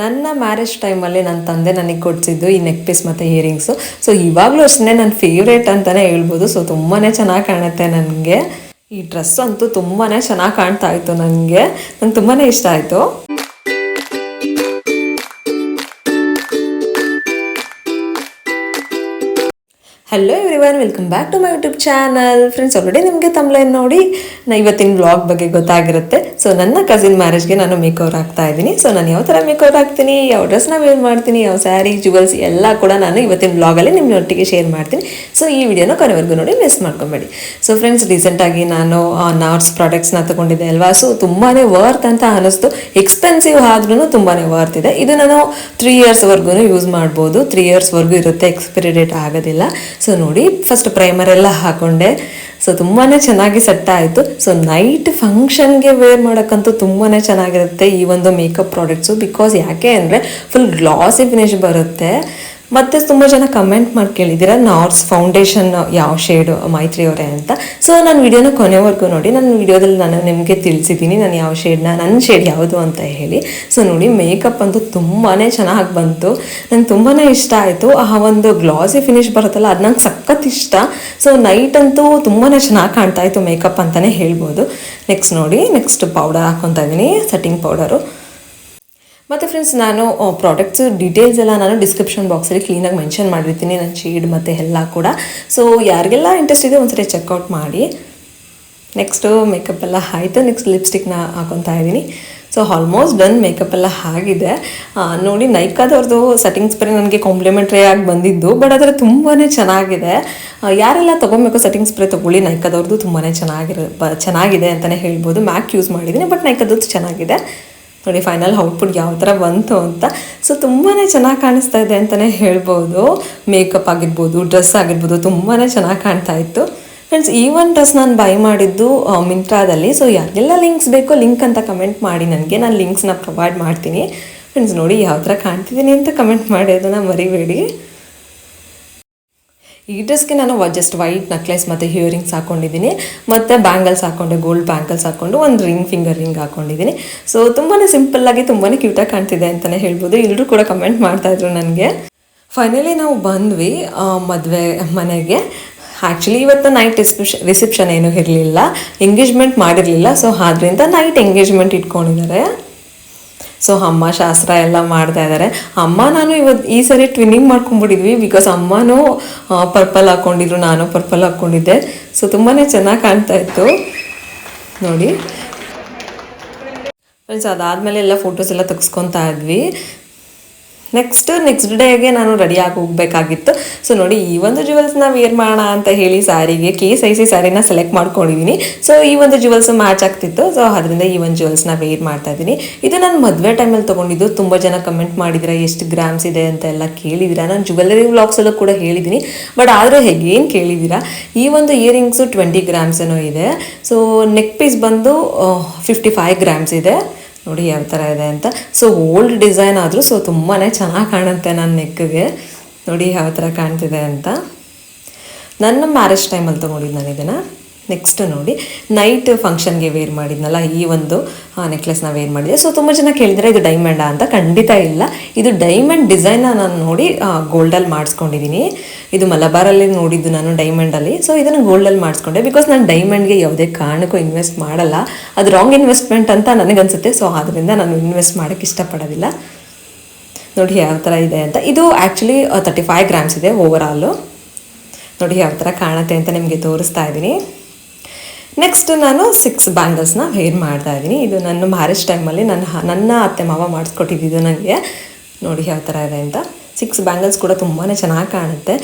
ನನ್ನ ಮ್ಯಾರೇಜ್ ಟೈಮಲ್ಲಿ ನನ್ನ ತಂದೆ ನನಗೆ ಕೊಡಿಸಿದ್ದು ಈ ನೆಕ್ ಪೀಸ್ ಮತ್ತು ಇಯರಿಂಗ್ಸು. ಸೊ ಇವಾಗಲೂ ಅಷ್ಟೇ ನನ್ನ ಫೇವ್ರೇಟ್ ಅಂತಲೇ ಹೇಳ್ಬೋದು. ಸೊ ತುಂಬಾ ಚೆನ್ನಾಗಿ ಕಾಣುತ್ತೆ ನನಗೆ. ಈ ಡ್ರೆಸ್ ಅಂತೂ ತುಂಬಾ ಚೆನ್ನಾಗಿ ಕಾಣ್ತಾ ಇತ್ತು ನನಗೆ ತುಂಬಾ ಇಷ್ಟ ಆಯಿತು. Hello everyone, welcome back to my YouTube channel. Friends, already ನಿಮಗೆ ತಮ್ಲೈನ್ ನೋಡಿ ಇವತ್ತಿನ ವ್ಲಾಗ್ ಬಗ್ಗೆ ಗೊತ್ತಾಗಿರುತ್ತೆ. ಸೊ ನನ್ನ ಕಸಿನ್ ಮ್ಯಾರೇಜ್ಗೆ ನಾನು ಮೇಕ್ ಓವರ್ ಆಗ್ತಾ ಇದ್ದೀನಿ. ಸೊ ನಾನು ಯಾವ ಥರ ಮೇಕ್ ಓವರ್ ಆಗ್ತೀನಿ, ಯಾವ ಡ್ರೆಸ್ನ ವೇರ್ ಮಾಡ್ತೀನಿ, ಯಾವ ಸ್ಯಾರಿ, ಜುವೆಲ್ಸ್ ಎಲ್ಲ ಕೂಡ ನಾನು ಇವತ್ತಿನ ವ್ಲಾಗಲ್ಲಿ ನಿಮ್ಮೊಟ್ಟಿಗೆ ಶೇರ್ ಮಾಡ್ತೀನಿ. ಸೊ ಈ ವಿಡಿಯೋನ ಕೊನೆವರೆಗೂ ನೋಡಿ ಮಿಸ್ ಮಾಡ್ಕೊಬೇಡಿ. ಸೊ ಫ್ರೆಂಡ್ಸ್, ರೀಸೆಂಟಾಗಿ ನಾನು ನಾರ್ಸ್ ಪ್ರಾಡಕ್ಟ್ಸ್ನ ತೊಗೊಂಡಿದ್ದೆ ಅಲ್ವಾ. ಸೊ ತುಂಬಾ ವರ್ತ್ ಅಂತ ಅನ್ನಿಸ್ತು. ಎಕ್ಸ್ಪೆನ್ಸಿವ್ ಆದ್ರೂ ತುಂಬಾ ವರ್ತ್ ಇದೆ. ಇದು ನಾನು 3 ಇಯರ್ಸ್ವರೆಗೂ ಯೂಸ್ ಮಾಡ್ಬೋದು. 3 ಇಯರ್ಸ್ವರೆಗೂ ಇರುತ್ತೆ, ಎಕ್ಸ್ಪೈರಿ ಡೇಟ್ ಆಗೋದಿಲ್ಲ. ಸೊ ನೋಡಿ, ಫಸ್ಟ್ ಪ್ರೈಮರ್ ಎಲ್ಲ ಹಾಕೊಂಡೆ. ಸೊ ತುಂಬಾ ಚೆನ್ನಾಗಿ ಸೆಟ್ ಆಯಿತು. ಸೊ ನೈಟ್ ಫಂಕ್ಷನ್ಗೆ ವೇರ್ ಮಾಡೋಕ್ಕಂತೂ ತುಂಬಾ ಚೆನ್ನಾಗಿರುತ್ತೆ ಈ ಒಂದು ಮೇಕಪ್ ಪ್ರಾಡಕ್ಟ್ಸು. ಬಿಕಾಸ್ ಯಾಕೆ ಅಂದರೆ ಫುಲ್ ಗ್ಲಾಸಿ ಫಿನಿಶ್ ಬರುತ್ತೆ. ಮತ್ತು ತುಂಬ ಜನ ಕಮೆಂಟ್ ಮಾಡಿ ಕೇಳಿದ್ದೀರಾ ನಾರ್ಸ್ ಫೌಂಡೇಶನ್ ಯಾವ ಶೇಡು ಮೈತ್ರಿ ಅವರೇ ಅಂತ. ಸೊ ನಾನು ವಿಡಿಯೋನ ಕೊನೆವರೆಗೂ ನೋಡಿ. ನನ್ನ ವಿಡಿಯೋದಲ್ಲಿ ನಾನು ನಿಮಗೆ ತಿಳಿಸಿದ್ದೀನಿ ನಾನು ಯಾವ ಶೇಡ್ನ, ನನ್ನ ಶೇಡ್ ಯಾವುದು ಅಂತ ಹೇಳಿ. ಸೊ ನೋಡಿ, ಮೇಕಪ್ ಅಂತೂ ತುಂಬಾ ಚೆನ್ನಾಗಿ ಬಂತು. ನಂಗೆ ತುಂಬಾ ಇಷ್ಟ ಆಯಿತು. ಆ ಒಂದು ಗ್ಲಾಸಿ ಫಿನಿಶ್ ಬರುತ್ತಲ್ಲ, ಅದು ನಂಗೆ ಸಖತ್ ಇಷ್ಟ. ಸೊ ನೈಟ್ ಅಂತೂ ತುಂಬಾ ಚೆನ್ನಾಗಿ ಕಾಣ್ತಾ ಇತ್ತು ಮೇಕಪ್ ಅಂತಲೇ ಹೇಳ್ಬೋದು. ನೆಕ್ಸ್ಟ್ ನೋಡಿ, ನೆಕ್ಸ್ಟ್ ಪೌಡರ್ ಹಾಕ್ಕೊತಾ ಇದ್ದೀನಿ, ಸೆಟ್ಟಿಂಗ್ ಪೌಡರು. ಮತ್ತು ಫ್ರೆಂಡ್ಸ್, ನಾನು ಪ್ರಾಡಕ್ಟ್ಸ್ ಡೀಟೇಲ್ಸ್ ಎಲ್ಲ ನಾನು ಡಿಸ್ಕ್ರಿಪ್ಷನ್ ಬಾಕ್ಸಲ್ಲಿ ಕ್ಲೀನಾಗಿ ಮೆನ್ಷನ್ ಮಾಡಿರ್ತೀನಿ, ನನ್ನ ಶೇಡ್ ಮತ್ತು ಎಲ್ಲ ಕೂಡ. ಸೊ ಯಾರಿಗೆಲ್ಲ ಇಂಟ್ರೆಸ್ಟ್ ಇದೆ ಒಂದ್ಸರಿ ಚೆಕ್ಔಟ್ ಮಾಡಿ. ನೆಕ್ಸ್ಟು ಮೇಕಪ್ ಎಲ್ಲ ಆಯಿತು. ನೆಕ್ಸ್ಟ್ ಲಿಪ್ಸ್ಟಿಕ್ನ ಹಾಕೊತಾ ಇದ್ದೀನಿ. ಸೊ ಆಲ್ಮೋಸ್ಟ್ ಡನ್, ಮೇಕಪ್ ಎಲ್ಲ ಆಗಿದೆ. ನೋಡಿ, ನೈಕಾದವ್ರದ್ದು ಸೆಟ್ಟಿಂಗ್ ಸ್ಪ್ರೇ ನನಗೆ ಕಾಂಪ್ಲಿಮೆಂಟ್ರಿ ಆಗಿ ಬಂದಿದ್ದು. ಬಟ್ ಅದರ ತುಂಬಾ ಚೆನ್ನಾಗಿದೆ. ಯಾರೆಲ್ಲ ತೊಗೊಬೇಕು ಸೆಟ್ಟಿಂಗ್ ಸ್ಪ್ರೇ ತೊಗೊಳ್ಳಿ. ನೈಕಾದವ್ರದ್ದು ತುಂಬಾ ಚೆನ್ನಾಗಿದೆ ಅಂತಲೇ ಹೇಳ್ಬೋದು. ಮ್ಯಾಕ್ ಯೂಸ್ ಮಾಡಿದ್ದೀನಿ, ಬಟ್ ನೈಕಾದದ್ದು ಚೆನ್ನಾಗಿದೆ. ನೋಡಿ ಫೈನಲ್ ಔಟ್ಪುಟ್ ಯಾವ ಥರ ಬಂತು ಅಂತ. ಸೊ ತುಂಬಾ ಚೆನ್ನಾಗಿ ಕಾಣಿಸ್ತಾ ಇದೆ ಅಂತಲೇ ಹೇಳ್ಬೋದು. ಮೇಕಪ್ ಆಗಿರ್ಬೋದು, ಡ್ರೆಸ್ ಆಗಿರ್ಬೋದು, ತುಂಬಾ ಚೆನ್ನಾಗಿ ಕಾಣ್ತಾ ಇತ್ತು. ಫ್ರೆಂಡ್ಸ್, ಈ ಒಂದು ಡ್ರೆಸ್ ನಾನು ಬೈ ಮಾಡಿದ್ದು ಮಿಂತ್ರಾದಲ್ಲಿ. ಸೊ ಯಾರಿಗೆಲ್ಲ ಲಿಂಕ್ಸ್ ಬೇಕೋ ಲಿಂಕ್ ಅಂತ ಕಮೆಂಟ್ ಮಾಡಿ, ನನಗೆ ನಾನು ಲಿಂಕ್ಸ್ನ ಪ್ರೊವೈಡ್ ಮಾಡ್ತೀನಿ. ಫ್ರೆಂಡ್ಸ್ ನೋಡಿ, ಯಾವ ಥರ ಕಾಣ್ತಿದ್ದೀನಿ ಅಂತ ಕಮೆಂಟ್ ಮಾಡಿ, ಅದನ್ನು ಮರಿಬೇಡಿ. ಈ ಡ್ರೆಸ್ಗೆ ನಾನು ಜಸ್ಟ್ ವೈಟ್ ನೆಕ್ಲೆಸ್ ಮತ್ತು ಇಯರಿಂಗ್ಸ್ ಹಾಕ್ಕೊಂಡಿದ್ದೀನಿ. ಮತ್ತು ಬ್ಯಾಂಗಲ್ಸ್ ಹಾಕ್ಕೊಂಡೆ, ಗೋಲ್ಡ್ ಬ್ಯಾಂಗಲ್ಸ್ ಹಾಕ್ಕೊಂಡು ಒಂದು ರಿಂಗ್, ಫಿಂಗರ್ ರಿಂಗ್ ಹಾಕ್ಕೊಂಡಿದ್ದೀನಿ. ಸೊ ತುಂಬಾ ಸಿಂಪಲ್ಲಾಗಿ ತುಂಬಾ ಕ್ಯೂಟಾಗಿ ಕಾಣ್ತಿದೆ ಅಂತಲೇ ಹೇಳ್ಬೋದು. ಎಲ್ಲರೂ ಕೂಡ ಕಮೆಂಟ್ ಮಾಡ್ತಾಯಿದ್ರು ನನಗೆ. ಫೈನಲಿ ನಾವು ಬಂದ್ವಿ ಮದುವೆ ಮನೆಗೆ. ಆ್ಯಕ್ಚುಲಿ ಇವತ್ತು ನೈಟ್ ರಿಸೆಪ್ಷನ್ ಏನೂ ಇರಲಿಲ್ಲ, ಎಂಗೇಜ್ಮೆಂಟ್ ಮಾಡಿರಲಿಲ್ಲ. ಸೊ ಆದ್ದರಿಂದ ನೈಟ್ ಎಂಗೇಜ್ಮೆಂಟ್ ಇಟ್ಕೊಂಡಿದ್ದಾರೆ. ಸೊ ಅಮ್ಮ ಶಾಸ್ತ್ರ ಎಲ್ಲ ಮಾಡ್ತಾ ಇದ್ದಾರೆ. ಅಮ್ಮ ನಾನು ಈ ಸರಿ ಟ್ವಿನ್ನಿಂಗ್ ಮಾಡ್ಕೊಂಡ್ಬಿಟ್ಟಿದ್ವಿ. ಬಿಕಾಸ್ ಅಮ್ಮನೂ ಪರ್ಪಲ್ ಹಾಕ್ಕೊಂಡಿದ್ರು, ನಾನು ಪರ್ಪಲ್ ಹಾಕ್ಕೊಂಡಿದ್ದೆ. ಸೊ ತುಂಬಾ ಚೆನ್ನಾಗಿ ಕಾಣ್ತಾ ಇತ್ತು ನೋಡಿ. ಫ್ರೆಂಡ್ಸ್, ಅದಾದಮೇಲೆ ಎಲ್ಲ ಫೋಟೋಸ್ ಎಲ್ಲ ತೆಗೆಸ್ಕೊತಾ ಇದ್ವಿ. ನೆಕ್ಸ್ಟ್ ಡೇಗೆ ನಾನು ರೆಡಿಯಾಗಿ ಹೋಗಬೇಕಾಗಿತ್ತು. ಸೊ ನೋಡಿ, ಈ ಒಂದು ಜುವೆಲ್ಸ್ನ ವೇರ್ ಮಾಡೋಣ ಅಂತ ಹೇಳಿ ಸ್ಯಾರಿಗೆ KSIC ಸ್ಯಾರಿನ ಸೆಲೆಕ್ಟ್ ಮಾಡ್ಕೊಂಡಿದ್ದೀನಿ. ಸೊ ಈ ಒಂದು ಜುವೆಲ್ಸ್ ಮ್ಯಾಚ್ ಆಗ್ತಿತ್ತು. ಸೊ ಅದರಿಂದ ಈ ಒಂದು ಜುವೆಲ್ಸ್ನ ವೇರ್ ಮಾಡ್ತಾ ಇದ್ದೀನಿ. ಇದು ನಾನು ಮದುವೆ ಟೈಮಲ್ಲಿ ತೊಗೊಂಡಿದ್ದು. ತುಂಬ ಜನ ಕಮೆಂಟ್ ಮಾಡಿದ್ದೀರಾ ಎಷ್ಟು ಗ್ರಾಮ್ಸ್ ಇದೆ ಅಂತ ಎಲ್ಲ ಕೇಳಿದ್ದೀರಾ. ನಾನು ಜುವೆಲ್ಲರಿ ವ್ಲಾಗ್ಸಲ್ಲೂ ಕೂಡ ಹೇಳಿದ್ದೀನಿ, ಬಟ್ ಆದರೂ ಹೇಗೇನು ಕೇಳಿದ್ದೀರಾ. ಈ ಒಂದು ಇಯರಿಂಗ್ಸು 20 ಗ್ರಾಮ್ಸ್ ಏನೋ ಇದೆ. ಸೊ ನೆಕ್ ಪೀಸ್ ಬಂದು 55 ಗ್ರಾಮ್ಸ್ ಇದೆ. ನೋಡಿ ಯಾವ ಥರ ಇದೆ ಅಂತ. ಸೊ ಓಲ್ಡ್ ಡಿಸೈನ್ ಆದರೂ ಸೊ ತುಂಬಾ ಚೆನ್ನಾಗಿ ಕಾಣುತ್ತೆ ನನ್ನ ನೆಕ್ಗೆ. ನೋಡಿ ಯಾವ ಥರ ಕಾಣ್ತಿದೆ ಅಂತ. ನನ್ನ ಮ್ಯಾರೇಜ್ ಟೈಮಲ್ಲಿ ತೊಗೊಂಡಿದ್ದು ನಾನು ಇದನ್ನು. ನೆಕ್ಸ್ಟ್ ನೋಡಿ, ನೈಟ್ ಫಂಕ್ಷನ್ಗೆ ವೇರ್ ಮಾಡಿದ್ನಲ್ಲ, ಈ ಒಂದು ನೆಕ್ಲೆಸ್ನ ವೇರ್ ಮಾಡಿದೆ. ಸೊ ತುಂಬ ಜನ ಕೇಳಿದರೆ ಇದು ಡೈಮಂಡಾ ಅಂತ. ಖಂಡಿತ ಇಲ್ಲ, ಇದು ಡೈಮಂಡ್ ಡಿಸೈನ್ನ ನಾನು ನೋಡಿ ಗೋಲ್ಡಲ್ಲಿ ಮಾಡಿಸ್ಕೊಂಡಿದ್ದೀನಿ. ಇದು ಮಲಬಾರಲ್ಲಿ ನೋಡಿದ್ದು ನಾನು ಡೈಮಂಡಲ್ಲಿ. ಸೊ ಇದನ್ನು ಗೋಲ್ಡಲ್ಲಿ ಮಾಡಿಸ್ಕೊಂಡೆ. ಬಿಕಾಸ್ ನಾನು ಡೈಮಂಡ್ಗೆ ಯಾವುದೇ ಕಾರಣಕ್ಕೂ ಇನ್ವೆಸ್ಟ್ ಮಾಡಲ್ಲ, ಅದು ರಾಂಗ್ ಇನ್ವೆಸ್ಟ್ಮೆಂಟ್ ಅಂತ ನನಗನ್ಸುತ್ತೆ. ಸೊ ಆದ್ದರಿಂದ ನಾನು ಇನ್ವೆಸ್ಟ್ ಮಾಡೋಕ್ಕೆ ಇಷ್ಟಪಡೋದಿಲ್ಲ. ನೋಡಿ ಯಾವ ಥರ ಇದೆ ಅಂತ. ಇದು ಆ್ಯಕ್ಚುಲಿ 35 ಗ್ರಾಮ್ಸ್ ಇದೆ ಓವರಾಲು. ನೋಡಿ ಯಾವ ಥರ ಕಾಣುತ್ತೆ ಅಂತ ನಿಮಗೆ ತೋರಿಸ್ತಾ ಇದ್ದೀನಿ. ನೆಕ್ಸ್ಟ್ ನಾನು 6 ಬ್ಯಾಂಗಲ್ಸ್ನ ವೇರ್ ಮಾಡ್ತಾ ಇದ್ದೀನಿ. ಇದು ನನ್ನ ಮ್ಯಾರೇಜ್ ಟೈಮಲ್ಲಿ ನನ್ನ ಅತ್ತೆ ಮಾವ ಮಾಡಿಸ್ಕೊಟ್ಟಿದ್ದು ನನಗೆ. ನೋಡಿ ಯಾವ ಥರ ಇದೆ ಅಂತ. 6 ಬ್ಯಾಂಗಲ್ಸ್ ಕೂಡ ತುಂಬಾ ಚೆನ್ನಾಗಿ ಕಾಣುತ್ತೆ.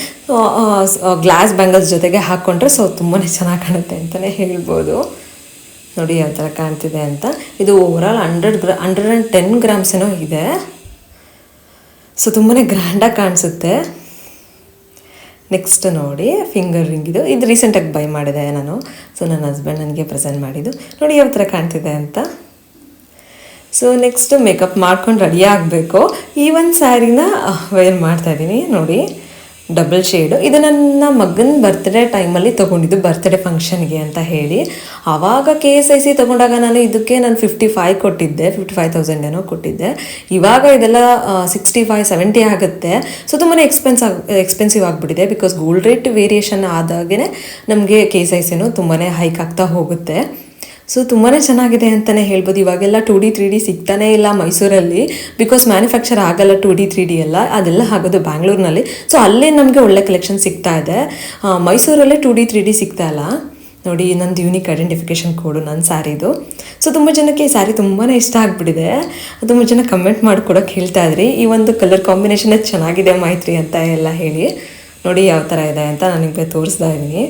ಗ್ಲಾಸ್ ಬ್ಯಾಂಗಲ್ಸ್ ಜೊತೆಗೆ ಹಾಕ್ಕೊಂಡ್ರೆ ಸೊ ತುಂಬಾ ಚೆನ್ನಾಗಿ ಕಾಣುತ್ತೆ ಅಂತಲೇ ಹೇಳ್ಬೋದು. ನೋಡಿ ಯಾವ ಥರ ಕಾಣ್ತಿದೆ ಅಂತ. ಇದು ಓವರಾಲ್ 110 ಗ್ರಾಮ್ಸ್ ಏನೋ ಇದೆ. ಸೊ ತುಂಬಾ ಗ್ರ್ಯಾಂಡಾಗಿ ಕಾಣಿಸುತ್ತೆ. ನೆಕ್ಸ್ಟ್ ನೋಡಿ, ಫಿಂಗರ್ ರಿಂಗ್. ಇದು ರೀಸೆಂಟಾಗಿ ಬೈ ಮಾಡಿದೆ ನಾನು. ಸೊ ನನ್ನ ಹಸ್ಬೆಂಡ್ ನನಗೆ ಪ್ರೆಸೆಂಟ್ ಮಾಡಿದ್ದು. ನೋಡಿ ಯಾವ ಥರ ಕಾಣ್ತಿದೆ ಅಂತ. ಸೊ ನೆಕ್ಸ್ಟ್ ಮೇಕಪ್ ಮಾಡ್ಕೊಂಡು ರೆಡಿ ಆಗಬೇಕು. ಈ ಒಂದು ಸ್ಯಾರಿನ ವೇರ್ ಮಾಡ್ತಾಯಿದ್ದೀನಿ. ನೋಡಿ ಡಬಲ್ ಶೇಡು. ಇದು ನನ್ನ ಮಗನ ಬರ್ತ್ಡೇ ಟೈಮಲ್ಲಿ ತೊಗೊಂಡಿದ್ದು, ಬರ್ತ್ಡೇ ಫಂಕ್ಷನ್ಗೆ ಅಂತ ಹೇಳಿ. ಆವಾಗ KSIC ತೊಗೊಂಡಾಗ ನಾನು 55 ಕೊಟ್ಟಿದ್ದೆ, 55,000 ಏನೋ ಕೊಟ್ಟಿದ್ದೆ. ಇವಾಗ ಇದೆಲ್ಲ 65-70 ಆಗುತ್ತೆ. ಸೊ ತುಂಬಾ ಎಕ್ಸ್ಪೆನ್ಸಿವ್ ಆಗಿಬಿಟ್ಟಿದೆ. ಬಿಕಾಸ್ ಗೋಲ್ಡ್ ರೇಟ್ ವೇರಿಯೇಷನ್ ಆದಾಗೇ ನಮಗೆ KSICನೂ ತುಂಬಾ ಹೈಕ್ ಆಗ್ತಾ ಹೋಗುತ್ತೆ. ಸೊ ತುಂಬಾ ಚೆನ್ನಾಗಿದೆ ಅಂತಲೇ ಹೇಳ್ಬೋದು. ಇವಾಗೆಲ್ಲ 2D 3D ಸಿಗ್ತಾನೇ ಇಲ್ಲ ಮೈಸೂರಲ್ಲಿ, ಬಿಕಾಸ್ ಮ್ಯಾನುಫ್ಯಾಕ್ಚರ್ ಆಗಲ್ಲ 2D 3D ಎಲ್ಲ, ಅದೆಲ್ಲ ಆಗೋದು ಬ್ಯಾಂಗ್ಳೂರಿನಲ್ಲಿ. ಸೊ ಅಲ್ಲೇ ನಮಗೆ ಒಳ್ಳೆ ಕಲೆಕ್ಷನ್ ಸಿಗ್ತಾ ಇದೆ. ಮೈಸೂರಲ್ಲೇ 2D 3D ಸಿಗ್ತಾ ಇಲ್ಲ. ನೋಡಿ, ನಂದು ಯೂನಿಕ್ ಐಡೆಂಟಿಫಿಕೇಷನ್ ಕೋಡು ನನ್ನ ಸ್ಯಾರಿದು. ಸೊ ತುಂಬ ಜನಕ್ಕೆ ಈ ಸ್ಯಾರಿ ತುಂಬಾ ಇಷ್ಟ ಆಗಿಬಿಟ್ಟಿದೆ. ತುಂಬ ಜನ ಕಮೆಂಟ್ ಮಾಡಿ ಕೊಡೋಕೆ ಹೇಳ್ತಾ ಇದ್ರಿ, ಈ ಒಂದು ಕಲರ್ ಕಾಂಬಿನೇಷನ್ ಚೆನ್ನಾಗಿದೆ ಮೈತ್ರಿ ಅಂತ ಎಲ್ಲ ಹೇಳಿ. ನೋಡಿ ಯಾವ ಥರ ಇದೆ ಅಂತ ನಾನು ನಿಮಗೆ ತೋರಿಸ್ತಾ ಇದ್ದೀನಿ.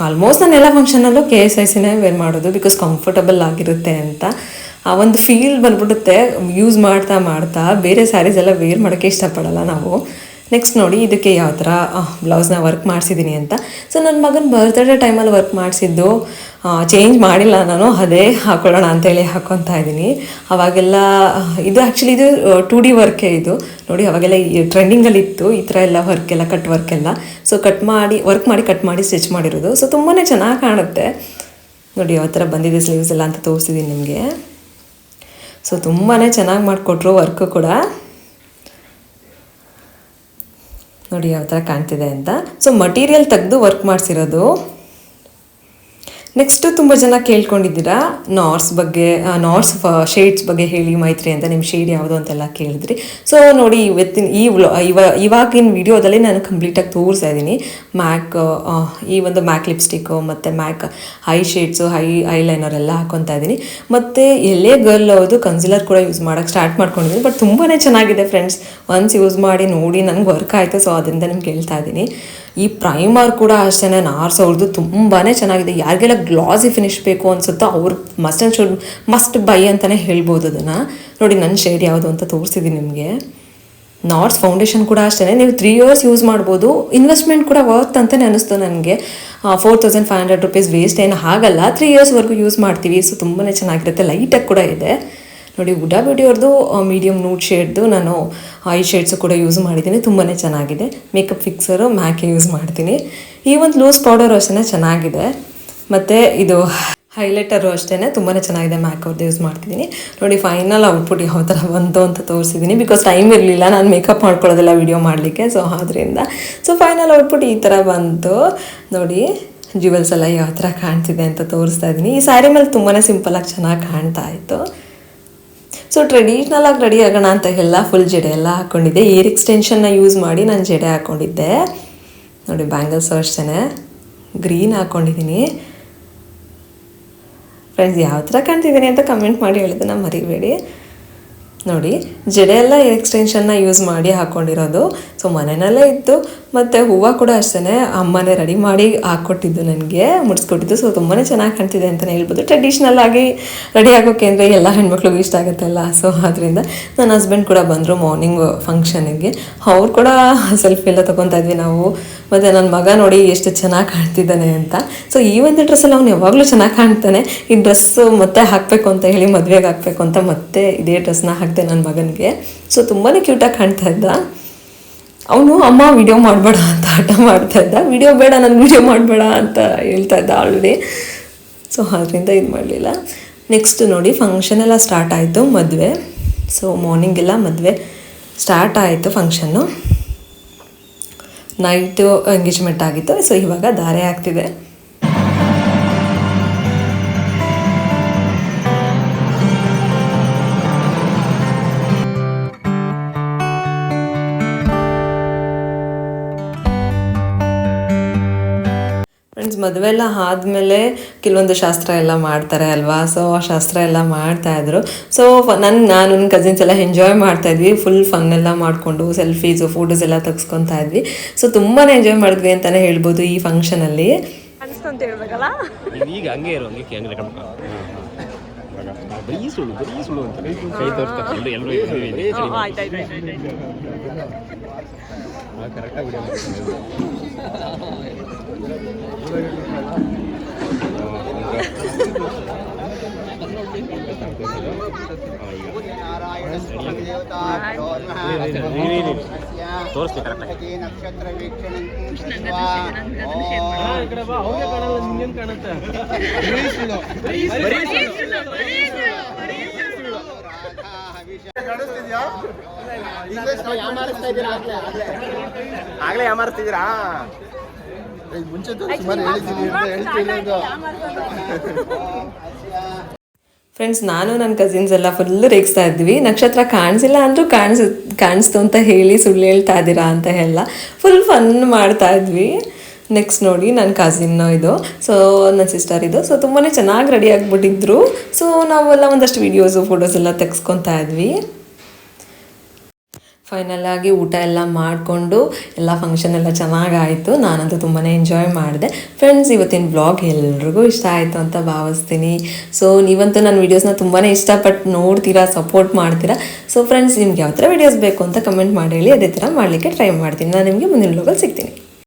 ಆಲ್ಮೋಸ್ಟ್ ನಾನು ಎಲ್ಲ ಫಂಕ್ಷನಲ್ಲೂ KSICನೇ ವೇರ್ ಮಾಡೋದು, ಬಿಕಾಸ್ ಕಂಫರ್ಟಬಲ್ ಆಗಿರುತ್ತೆ ಅಂತ. ಆ ಒಂದು ಫೀಲ್ ಬಂದ್ಬಿಡುತ್ತೆ ಯೂಸ್ ಮಾಡ್ತಾ ಬೇರೆ ಸ್ಯಾರೀಸ್ ಎಲ್ಲ ವೇರ್ ಮಾಡೋಕ್ಕೆ ಇಷ್ಟಪಡಲ್ಲ ನಾವು. ನೆಕ್ಸ್ಟ್ ನೋಡಿ, ಇದಕ್ಕೆ ಯಾವ ಥರ ಬ್ಲೌಸ್ನ ವರ್ಕ್ ಮಾಡಿಸಿದ್ದೀನಿ ಅಂತ. ಸೊ ನನ್ನ ಮಗನ ಬರ್ತ್ಡೇ ಟೈಮಲ್ಲಿ ವರ್ಕ್ ಮಾಡಿಸಿದ್ದು, ಚೇಂಜ್ ಮಾಡಿಲ್ಲ ನಾನು, ಅದೇ ಹಾಕೊಳ್ಳೋಣ ಅಂತೇಳಿ ಹಾಕ್ಕೊತಾ ಇದ್ದೀನಿ. ಅವಾಗೆಲ್ಲ ಇದು ಆ್ಯಕ್ಚುಲಿ ಇದು 2D ವರ್ಕೇ ಇದು. ನೋಡಿ, ಅವಾಗೆಲ್ಲ ಟ್ರೆಂಡಿಂಗಲ್ಲಿ ಇತ್ತು ಈ ಥರ ಎಲ್ಲ ವರ್ಕೆಲ್ಲ, ಕಟ್ ವರ್ಕೆಲ್ಲ. ಸೊ ವರ್ಕ್ ಮಾಡಿ ಕಟ್ ಮಾಡಿ ಸ್ಟಿಚ್ ಮಾಡಿರೋದು. ಸೊ ತುಂಬಾ ಚೆನ್ನಾಗಿ ಕಾಣುತ್ತೆ. ನೋಡಿ ಯಾವ ಥರ ಬಂದಿದೆ ಸ್ಲೀವ್ಸ್ ಎಲ್ಲ ಅಂತ ತೋರಿಸಿದ್ದೀನಿ ನಿಮಗೆ. ಸೊ ತುಂಬಾ ಚೆನ್ನಾಗಿ ಮಾಡಿಕೊಟ್ರು ವರ್ಕು ಕೂಡ. ನೋಡಿ ಯಾವ ಥರ ಕಾಣ್ತಿದೆ ಅಂತ. ಸೊ ಮಟೀರಿಯಲ್ ತೆಗೆದು ವರ್ಕ್ ಮಾಡಿಸಿರೋದು. ನೆಕ್ಸ್ಟು ತುಂಬ ಜನ ಕೇಳ್ಕೊಂಡಿದ್ದೀರಾ ನಾರ್ಸ್ ಬಗ್ಗೆ, ನಾರ್ಸ್ ಶೇಡ್ಸ್ ಬಗ್ಗೆ ಹೇಳಿ ಮೈತ್ರಿ ಅಂತ. ನಿಮ್ಮ ಶೇಡ್ ಯಾವುದು ಅಂತೆಲ್ಲ ಕೇಳಿದ್ರಿ. ಸೊ ನೋಡಿ, ಇವತ್ತಿನ ಇವಾಗಿನ ವಿಡಿಯೋದಲ್ಲಿ ನಾನು ಕಂಪ್ಲೀಟಾಗಿ ತೋರಿಸ್ತಾ ಇದ್ದೀನಿ. ಈ ಒಂದು ಮ್ಯಾಕ್ ಲಿಪ್ಸ್ಟಿಕ್ಕು ಮತ್ತು ಮ್ಯಾಕ್ ಐ ಶೇಡ್ಸು, ಐಲೈನರ್ ಎಲ್ಲ ಹಾಕ್ಕೊತಾ ಇದ್ದೀನಿ. ಮತ್ತು ಎಲ್ಲೇ ಗರ್ಲ್ ಅವ್ರದ್ದು ಕನ್ಸಿಲರ್ ಕೂಡ ಯೂಸ್ ಮಾಡೋಕ್ಕೆ ಸ್ಟಾರ್ಟ್ ಮಾಡ್ಕೊಂಡಿದ್ದೀನಿ. ಬಟ್ ತುಂಬಾ ಚೆನ್ನಾಗಿದೆ ಫ್ರೆಂಡ್ಸ್. ಒನ್ಸ್ ಯೂಸ್ ಮಾಡಿ ನೋಡಿ, ನನಗೆ ವರ್ಕ್ ಆಯಿತು. ಸೊ ಅದರಿಂದ ನಿಮ್ಗೆ ಹೇಳ್ತಾ ಇದ್ದೀನಿ. ಈ ಪ್ರೈಮರ್ ಕೂಡ ಅಷ್ಟೇ, ನಾರ್ಸ್ ಅವ್ರದ್ದು ತುಂಬಾ ಚೆನ್ನಾಗಿದೆ. ಯಾರಿಗೆಲ್ಲ ಗ್ಲಾಸಿ ಫಿನಿಶ್ ಬೇಕು ಅನಿಸುತ್ತೋ ಅವ್ರು ಮಸ್ಟ್ ಬೈ ಅಂತಲೇ ಹೇಳ್ಬೋದು ಅದನ್ನು. ನೋಡಿ ನನ್ನ ಶೇಡ್ ಯಾವುದು ಅಂತ ತೋರಿಸಿದ್ದೀನಿ ನಿಮಗೆ. ನಾರ್ಸ್ ಫೌಂಡೇಶನ್ ಕೂಡ ಅಷ್ಟೇ, ನೀವು 3 years ಯೂಸ್ ಮಾಡ್ಬೋದು. ಇನ್ವೆಸ್ಟ್ಮೆಂಟ್ ಕೂಡ ವರ್ತ್ ಅಂತಲೇ ಅನ್ನಿಸ್ತು ನನಗೆ. 4,500 rupees ವೇಸ್ಟ್ ಏನು ಆಗಲ್ಲ. 3 yearsವರೆಗೂ ಯೂಸ್ ಮಾಡ್ತೀವಿ. ಸೊ ತುಂಬಾ ಚೆನ್ನಾಗಿರುತ್ತೆ, ಲೈಟಾಗಿ ಕೂಡ ಇದೆ. ನೋಡಿ, ಹುಡಾ ಬ್ಯೂಟಿ ಅವ್ರದ್ದು ಮೀಡಿಯಮ್ ನೂಡ್ ಶೇಡ್ದು ನಾನು ಐ ಶೇಡ್ಸು ಕೂಡ ಯೂಸ್ ಮಾಡಿದ್ದೀನಿ. ತುಂಬಾ ಚೆನ್ನಾಗಿದೆ. ಮೇಕಪ್ ಫಿಕ್ಸರು ಮ್ಯಾಕೆ ಯೂಸ್ ಮಾಡ್ತೀನಿ. ಈ ಒಂದು ಲೂಸ್ ಪೌಡರು ಅಷ್ಟೇ ಚೆನ್ನಾಗಿದೆ. ಮತ್ತು ಇದು ಹೈಲೈಟರು ಅಷ್ಟೇ ತುಂಬಾ ಚೆನ್ನಾಗಿದೆ, ಮ್ಯಾಕ್ ಅವ್ರದ್ದು ಯೂಸ್ ಮಾಡ್ತಿದ್ದೀನಿ. ನೋಡಿ ಫೈನಲ್ ಔಟ್ಪುಟ್ ಯಾವ ಥರ ಬಂತು ಅಂತ ತೋರಿಸಿದ್ದೀನಿ. ಬಿಕಾಸ್ ಟೈಮ್ ಇರಲಿಲ್ಲ ನಾನು ಮೇಕಪ್ ಮಾಡ್ಕೊಳ್ಳೋದೆಲ್ಲ ವೀಡಿಯೋ ಮಾಡಲಿಕ್ಕೆ. ಸೊ ಆದ್ದರಿಂದ ಫೈನಲ್ ಔಟ್ಪುಟ್ ಈ ಥರ ಬಂತು. ನೋಡಿ ಜ್ಯುವೆಲ್ಸ್ ಎಲ್ಲ ಯಾವ ಥರ ಕಾಣ್ತಿದೆ ಅಂತ ತೋರಿಸ್ತಾ ಇದ್ದೀನಿ. ಈ ಸ್ಯಾರಿ ಮೇಲೆ ತುಂಬಾ ಸಿಂಪಲಾಗಿ ಚೆನ್ನಾಗಿ ಕಾಣ್ತಾ ಇತ್ತು. ಸೊ ಟ್ರೆಡಿಷ್ನಲ್ ಆಗಿ ರೆಡಿ ಆಗೋಣ ಅಂತ ಎಲ್ಲ ಫುಲ್ ಜಡೆ ಎಲ್ಲ ಹಾಕ್ಕೊಂಡಿದ್ದೆ. ಏರ್ ಎಕ್ಸ್ಟೆನ್ಷನ್ನ ಯೂಸ್ ಮಾಡಿ ನಾನು ಜಡೆ ಹಾಕ್ಕೊಂಡಿದ್ದೆ. ನೋಡಿ ಬ್ಯಾಂಗಲ್ಸ್ ಅಷ್ಟೇ ಗ್ರೀನ್ ಹಾಕ್ಕೊಂಡಿದ್ದೀನಿ. ಫ್ರೆಂಡ್ಸ್ ಯಾವ ಥರ ಕಾಣ್ತಿದ್ದೀನಿ ಅಂತ ಕಮೆಂಟ್ ಮಾಡಿ ಹೇಳಿದ್ದನ್ನು ಮರಿಬೇಡಿ. ನೋಡಿ ಜಡೆ ಎಲ್ಲ ಎಕ್ಸ್ಟೆನ್ಷನ್ನ ಯೂಸ್ ಮಾಡಿ ಹಾಕ್ಕೊಂಡಿರೋದು. ಸೊ ಮನೆಯಲ್ಲೇ ಇತ್ತು. ಮತ್ತು ಹೂವು ಕೂಡ ಅಷ್ಟೇ ಅಮ್ಮನೇ ರೆಡಿ ಮಾಡಿ ಹಾಕ್ಕೊಟ್ಟಿದ್ದು, ನನಗೆ ಮುಡಿಸ್ಕೊಟ್ಟಿದ್ದು. ಸೊ ತುಂಬಾ ಚೆನ್ನಾಗಿ ಕಾಣ್ತಿದೆ ಅಂತಲೇ ಹೇಳ್ಬೋದು. ಟ್ರೆಡಿಷ್ನಲ್ ಆಗಿ ರೆಡಿ ಆಗೋಕ್ಕೆ ಅಂದರೆ ಎಲ್ಲ ಹೆಣ್ಮಕ್ಳಿಗೂ ಇಷ್ಟ ಆಗುತ್ತಲ್ಲ. ಸೊ ಆದ್ದರಿಂದ ನನ್ನ ಹಸ್ಬೆಂಡ್ ಕೂಡ ಬಂದರು ಮಾರ್ನಿಂಗ್ ಫಂಕ್ಷನಿಗೆ. ಅವ್ರು ಕೂಡ ಸೆಲ್ಫಿ ಎಲ್ಲ ತೊಗೊತಾ ಇದ್ವಿ ನಾವು. ಮತ್ತು ನನ್ನ ಮಗ ನೋಡಿ ಎಷ್ಟು ಚೆನ್ನಾಗಿ ಕಾಣ್ತಿದ್ದಾನೆ ಅಂತ. ಸೊ ಈ ಒಂದು ಡ್ರೆಸ್ಸಲ್ಲಿ ಅವ್ನು ಯಾವಾಗಲೂ ಚೆನ್ನಾಗಿ ಕಾಣ್ತಾನೆ. ಈ ಡ್ರೆಸ್ಸು ಮತ್ತೆ ಹಾಕಬೇಕು ಅಂತ ಹೇಳಿ ಮದುವೆಗೆ ಹಾಕಬೇಕು ಅಂತ ಮತ್ತೆ ಇದೇ ಡ್ರೆಸ್ನ ಹಾಕಿದೆ ನನ್ನ ಮಗನಿಗೆ. ಸೊ ತುಂಬಾ ಕ್ಯೂಟಾಗಿ ಕಾಣ್ತಾ ಇದ್ದ. ಅವನು ಅಮ್ಮ ವಿಡಿಯೋ ಮಾಡಬೇಡ ಅಂತ ಹಠ ಮಾಡ್ತಾ ಇದ್ದ. ವಿಡಿಯೋ ಬೇಡ, ನಾನು ವಿಡಿಯೋ ಮಾಡಬೇಡ ಅಂತ ಹೇಳ್ತಾ ಇದ್ದ ಆಲ್ರೆಡಿ. ಸೊ ಅದರಿಂದ ಇದು ಮಾಡಲಿಲ್ಲ. ನೆಕ್ಸ್ಟ್ ನೋಡಿ ಫಂಕ್ಷನ್ ಎಲ್ಲ ಸ್ಟಾರ್ಟ್ ಆಯಿತು, ಮದುವೆ. ಸೊ ಮಾರ್ನಿಂಗೆಲ್ಲ ಮದುವೆ ಸ್ಟಾರ್ಟ್ ಆಯಿತು ಫಂಕ್ಷನ್ನು. ನೈಟು ಎಂಗೇಜ್ಮೆಂಟ್ ಆಗಿತ್ತು. ಸೊ ಇವಾಗ ಧಾರೆ ಆಗ್ತಿದೆ. ಫ್ರೆಂಡ್ಸ್ ಮದುವೆ ಎಲ್ಲ ಆದಮೇಲೆ ಕೆಲವೊಂದು ಶಾಸ್ತ್ರ ಎಲ್ಲ ಮಾಡ್ತಾರೆ ಅಲ್ವಾ. ಸೊ ಆ ಶಾಸ್ತ್ರ ಎಲ್ಲ ಮಾಡ್ತಾಯಿದ್ರು. ಸೊ ನಾನು ನನ್ನ ಕಸಿನ್ಸ್ ಎಲ್ಲ ಎಂಜಾಯ್ ಮಾಡ್ತಾಯಿದ್ವಿ. ಫುಲ್ ಫನ್ ಎಲ್ಲ ಮಾಡಿಕೊಂಡು ಸೆಲ್ಫೀಸು ಫೋಟೋಸ್ ಎಲ್ಲ ತೆಗೆಸ್ಕೊತಾ ಇದ್ವಿ. ಸೊ ತುಂಬಾ ಎಂಜಾಯ್ ಮಾಡಿದ್ವಿ ಅಂತಲೇ ಹೇಳ್ಬೋದು ಈ ಫಂಕ್ಷನಲ್ಲಿ. ಅಂತ ಹೇಳ್ಬೇಕಲ್ಲ, ಈಗ ಹಂಗೆ ಇರೋ ಬರೀ ಸುಳ್ಳು ಅಂತ ಕೈ ತೋರಿಸ್ತಾರೆ ಎಲ್ಲರೂ. ಕರೆಕ್ಟಾಗಿ ತೋರಿಸ್ಲಿ ಕರೆಕ್ಟಾಗಿ. ನಕ್ಷತ್ರ ವೀಕ್ಷಣೆ ಆಗ್ಲೇ ಯಾಮಾರಿಸ್ತಿದ್ದೀರಾ? ಮುಂಚೆ ಸುಮಾರು ಹೇಳ್ತೀನಿ. ಫ್ರೆಂಡ್ಸ್, ನಾನು ನನ್ನ ಕಸಿನ್ಸ್ ಎಲ್ಲ ಫುಲ್ ರೇಗಿಸ್ತಾ ಇದ್ವಿ. ನಕ್ಷತ್ರ ಕಾಣಿಸಿಲ್ಲ ಅಂದರೂ ಕಾಣಿಸ್ತು ಅಂತ ಹೇಳಿ ಸುಳ್ಳು ಹೇಳ್ತಾ ಇದ್ದೀರಾ ಅಂತ ಎಲ್ಲ ಫುಲ್ ಫನ್ ಮಾಡ್ತಾ ಇದ್ವಿ. ನೆಕ್ಸ್ಟ್ ನೋಡಿ ನನ್ನ ಕಸಿನ್ನು ಇದು, ಸೊ ನನ್ನ ಸಿಸ್ಟರ್ ಇದು. ಸೊ ತುಂಬಾ ಚೆನ್ನಾಗಿ ರೆಡಿ ಆಗಿಬಿಟ್ಟಿದ್ರು. ಸೊ ನಾವೆಲ್ಲ ಒಂದಷ್ಟು ವೀಡಿಯೋಸು ಫೋಟೋಸ್ ಎಲ್ಲ ತೆಗೆಸ್ಕೊತಾ ಇದ್ವಿ. ಫೈನಲ್ ಆಗಿ ಊಟ ಎಲ್ಲ ಮಾಡಿಕೊಂಡು ಎಲ್ಲ ಫಂಕ್ಷನ್ ಎಲ್ಲ ಚೆನ್ನಾಗಾಯಿತು. ನಾನಂತೂ ತುಂಬಾ ಎಂಜಾಯ್ ಮಾಡಿದೆ. ಫ್ರೆಂಡ್ಸ್, ಇವತ್ತಿನ ವ್ಲಾಗ್ ಎಲ್ರಿಗೂ ಇಷ್ಟ ಆಯಿತು ಅಂತ ಭಾವಿಸ್ತೀನಿ. ಸೊ ನೀವಂತೂ ನನ್ನ ವೀಡಿಯೋಸ್ನ ತುಂಬಾ ಇಷ್ಟಪಟ್ಟು ನೋಡ್ತೀರಾ, ಸಪೋರ್ಟ್ ಮಾಡ್ತೀರಾ. ಸೊ ಫ್ರೆಂಡ್ಸ್, ನಿಮ್ಗೆ ಯಾವ ಥರ ವೀಡಿಯೋಸ್ ಬೇಕು ಅಂತ ಕಮೆಂಟ್ ಮಾಡಿ ಹೇಳಿ. ಅದೇ ಥರ ಮಾಡಲಿಕ್ಕೆ ಟ್ರೈ ಮಾಡ್ತೀನಿ. ನಾನು ನಿಮಗೆ ಮುಂದಿನ ವ್ಲಾಗಲ್ಲಿ ಸಿಗ್ತೀನಿ.